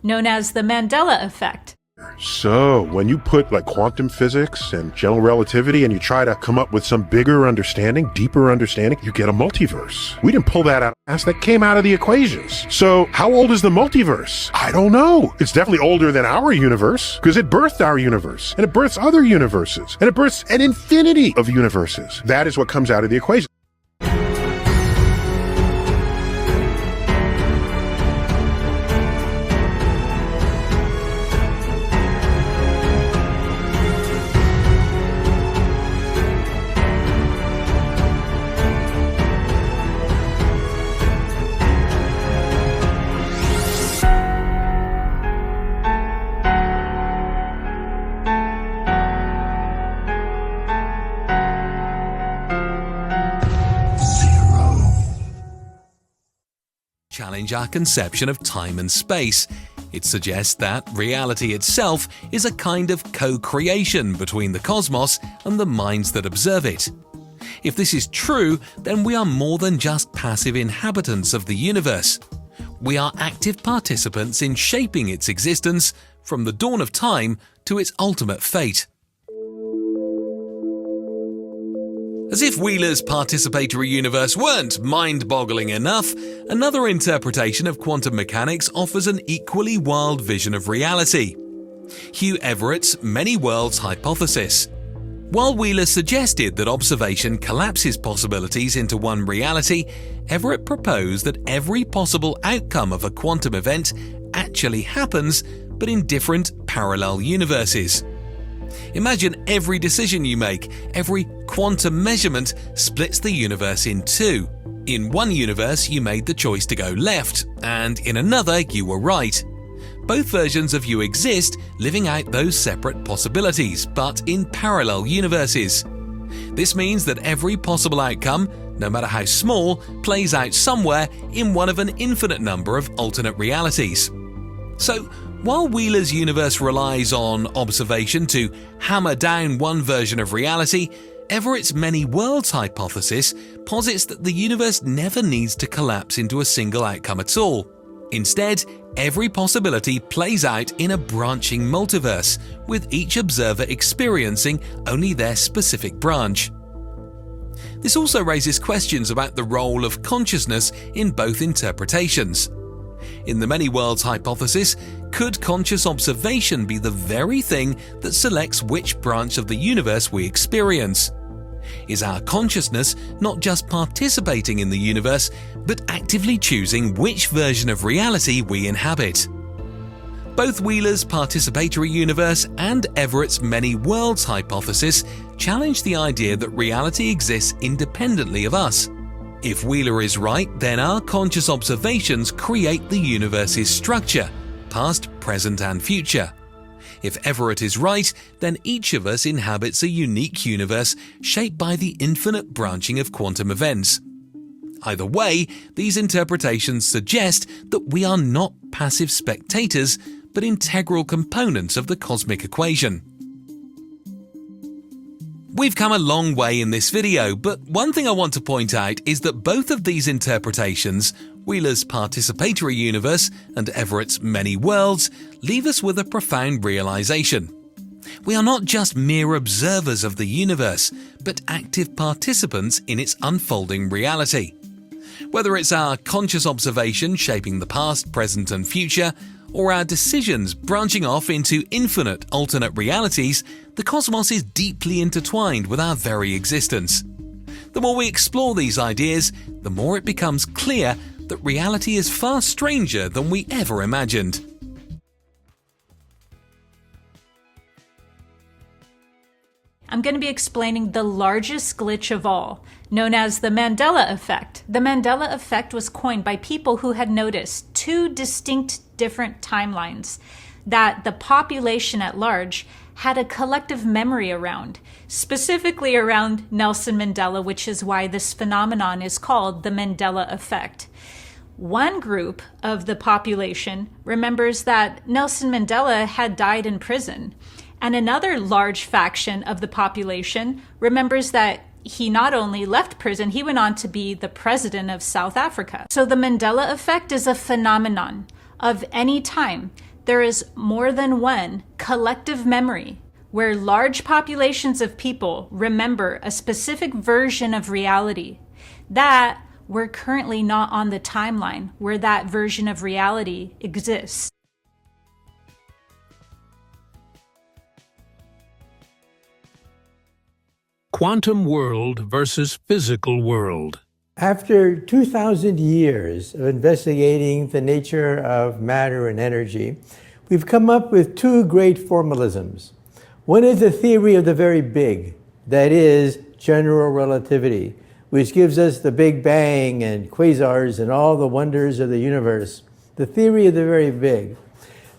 known as the Mandela effect. So, when you put like quantum physics and general relativity and you try to come up with some bigger understanding, deeper understanding, you get a multiverse. We didn't pull that out of ass, that came out of the equations. So, how old is the multiverse? I don't know. It's definitely older than our universe because it birthed our universe and it births other universes and it births an infinity of universes. That is what comes out of the equation. Challenge our conception of time and space. It suggests that reality itself is a kind of co-creation between the cosmos and the minds that observe it. If this is true, then we are more than just passive inhabitants of the universe. We are active participants in shaping its existence from the dawn of time to its ultimate fate. As if Wheeler's participatory universe weren't mind-boggling enough, another interpretation of quantum mechanics offers an equally wild vision of reality. Hugh Everett's many worlds hypothesis. While Wheeler suggested that observation collapses possibilities into one reality, Everett proposed that every possible outcome of a quantum event actually happens, but in different parallel universes. Imagine every decision you make, every quantum measurement splits the universe in two. In one universe, you made the choice to go left, and in another, you were right. Both versions of you exist, living out those separate possibilities, but in parallel universes. This means that every possible outcome, no matter how small, plays out somewhere in one of an infinite number of alternate realities. So, while Wheeler's universe relies on observation to hammer down one version of reality, Everett's many worlds hypothesis posits that the universe never needs to collapse into a single outcome at all. Instead, every possibility plays out in a branching multiverse, with each observer experiencing only their specific branch. This also raises questions about the role of consciousness in both interpretations. In the many worlds hypothesis, could conscious observation be the very thing that selects which branch of the universe we experience? Is our consciousness not just participating in the universe, but actively choosing which version of reality we inhabit? Both Wheeler's participatory universe and Everett's many worlds hypothesis challenge the idea that reality exists independently of us. If Wheeler is right, then our conscious observations create the universe's structure, past, present, and future. If Everett is right, then each of us inhabits a unique universe shaped by the infinite branching of quantum events. Either way, these interpretations suggest that we are not passive spectators, but integral components of the cosmic equation. We've come a long way in this video, but one thing I want to point out is that both of these interpretations, Wheeler's participatory universe and Everett's many worlds, leave us with a profound realization. We are not just mere observers of the universe, but active participants in its unfolding reality. Whether it's our conscious observation shaping the past, present, and future, or our decisions branching off into infinite alternate realities, the cosmos is deeply intertwined with our very existence. The more we explore these ideas, the more it becomes clear that reality is far stranger than we ever imagined. I'm going to be explaining the largest glitch of all, known as the Mandela effect. The Mandela effect was coined by people who had noticed two distinct different timelines that the population at large had a collective memory around, specifically around Nelson Mandela, which is why this phenomenon is called the Mandela effect. One group of the population remembers that Nelson Mandela had died in prison, and another large faction of the population remembers that he not only left prison, he went on to be the president of South Africa. So the Mandela effect is a phenomenon of any time there is more than one collective memory where large populations of people remember a specific version of reality, that we're currently not on the timeline where that version of reality exists. Quantum world versus physical world. After 2,000 years of investigating the nature of matter and energy, we've come up with two great formalisms. One is the theory of the very big, that is, general relativity, which gives us the Big Bang and quasars and all the wonders of the universe. The theory of the very big.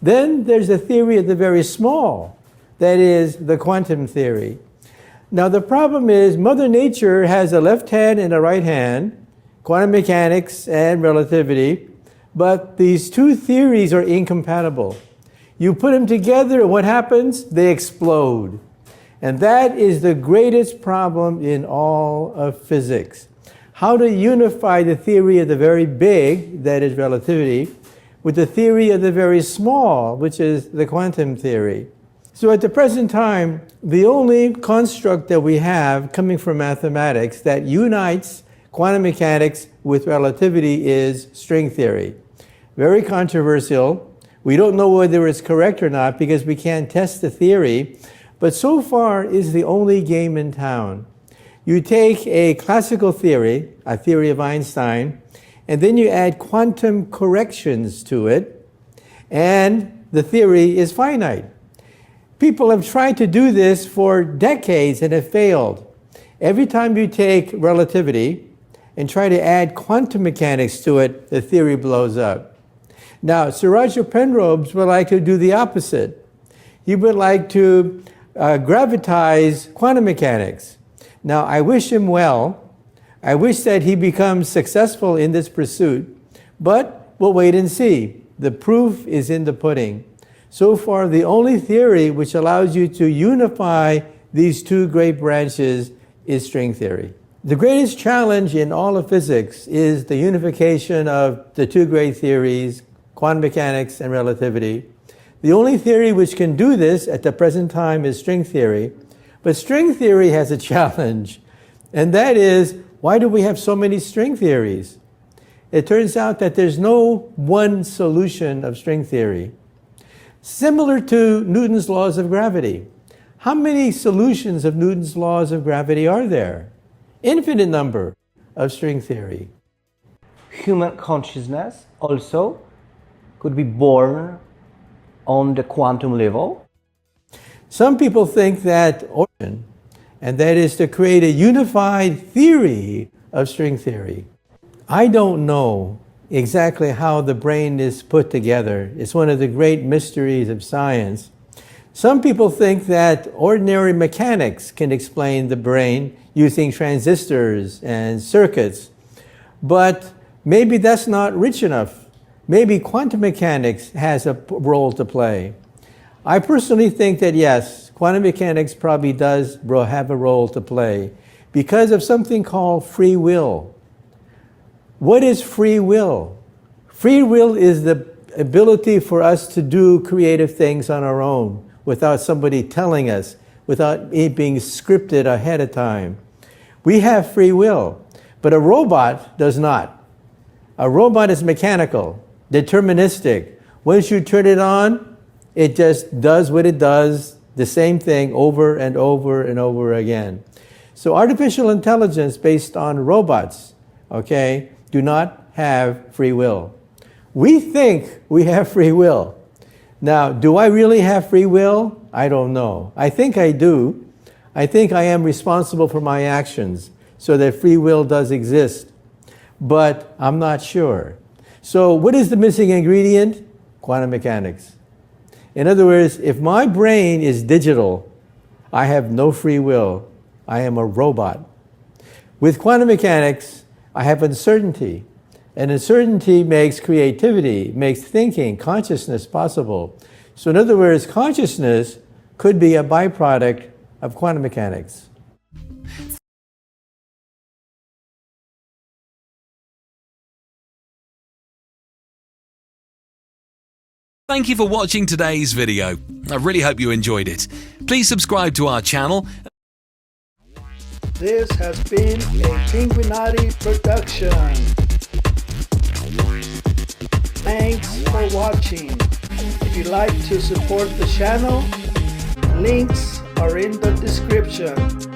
Then there's the theory of the very small, that is, the quantum theory. Now the problem is Mother Nature has a left hand and a right hand, quantum mechanics and relativity, but these two theories are incompatible. You put them together, and what happens? They explode. And that is the greatest problem in all of physics. How to unify the theory of the very big, that is relativity, with the theory of the very small, which is the quantum theory. So at the present time, the only construct that we have coming from mathematics that unites quantum mechanics with relativity is string theory. Very controversial. We don't know whether it's correct or not because we can't test the theory, but so far is the only game in town. You take a classical theory, a theory of Einstein, and then you add quantum corrections to it, and the theory is finite. People have tried to do this for decades and have failed. Every time you take relativity and try to add quantum mechanics to it, the theory blows up. Now, Sir Roger Penrose would like to do the opposite. He would like to gravitize quantum mechanics. Now, I wish him well. I wish that he becomes successful in this pursuit, but we'll wait and see. The proof is in the pudding. So far, the only theory which allows you to unify these two great branches is string theory. The greatest challenge in all of physics is the unification of the two great theories, quantum mechanics and relativity. The only theory which can do this at the present time is string theory. But string theory has a challenge, and that is, why do we have so many string theories? It turns out that there's no one solution of string theory. Similar to Newton's laws of gravity. How many solutions of Newton's laws of gravity are there? Infinite number of string theory. Human consciousness also could be born on the quantum level. Some people think that origin, and that is to create a unified theory of string theory. I don't know exactly how the brain is put together. It's one of the great mysteries of science. Some people think that ordinary mechanics can explain the brain using transistors and circuits, but maybe that's not rich enough. Maybe quantum mechanics has a role to play. I personally think that yes, quantum mechanics probably does have a role to play because of something called free will. What is free will? Free will is the ability for us to do creative things on our own without somebody telling us, without it being scripted ahead of time. We have free will, but a robot does not. A robot is mechanical, deterministic. Once you turn it on, it just does what it does, the same thing over and over and over again. So artificial intelligence based on robots, okay, do not have free will. We think we have free will. Now, do I really have free will? I don't know. I think I do. I think I am responsible for my actions, so that free will does exist. But I'm not sure. So what is the missing ingredient? Quantum mechanics. In other words, if my brain is digital, I have no free will. I am a robot. With quantum mechanics, I have uncertainty. And uncertainty makes creativity, makes thinking, consciousness possible. So in other words, consciousness could be a byproduct of quantum mechanics. Thank you for watching today's video. I really hope you enjoyed it. Please subscribe to our channel. This has been a Penguinati production. Thanks for watching. If you'd like to support the channel, links are in the description.